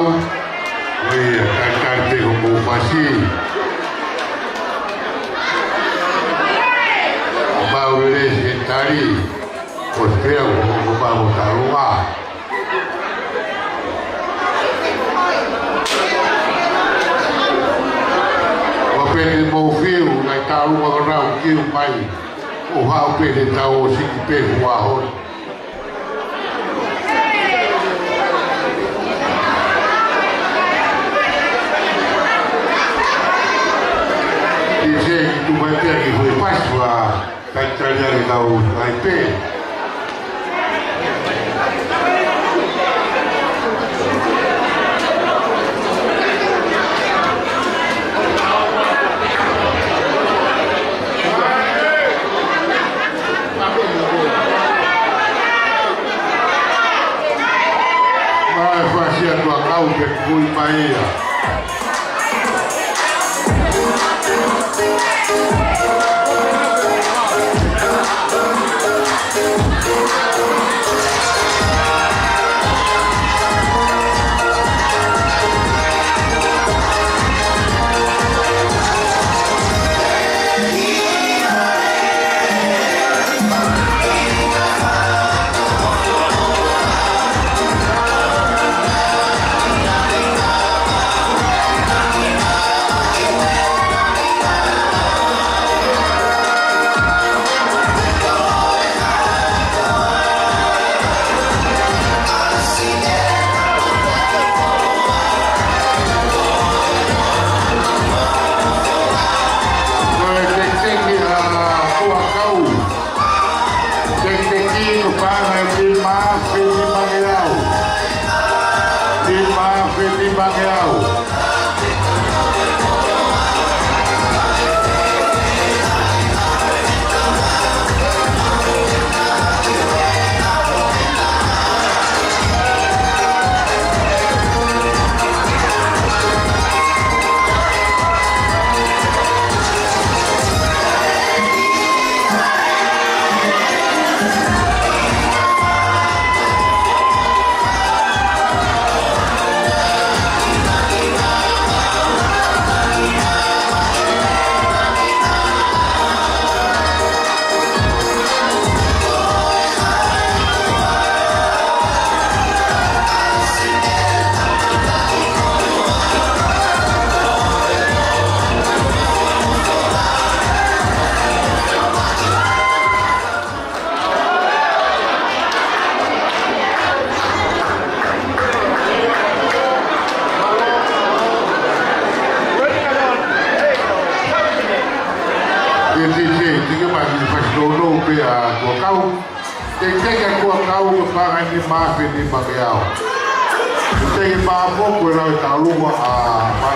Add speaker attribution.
Speaker 1: kau, kan te ko pasi. Abau le tari, ko te ko ba mo tarua. Pele mo fiu na taru wa rau kiu mai o hau pele tau siki pe wa ho dice tu vai ter que foi pasua kai trazer tau ai pe fazia tua causa que fui Bahia. Tiga macam pas dono pe a kau, tengah kau kepangan ni maaf ni bagiau. Tengah apa pun kau tahu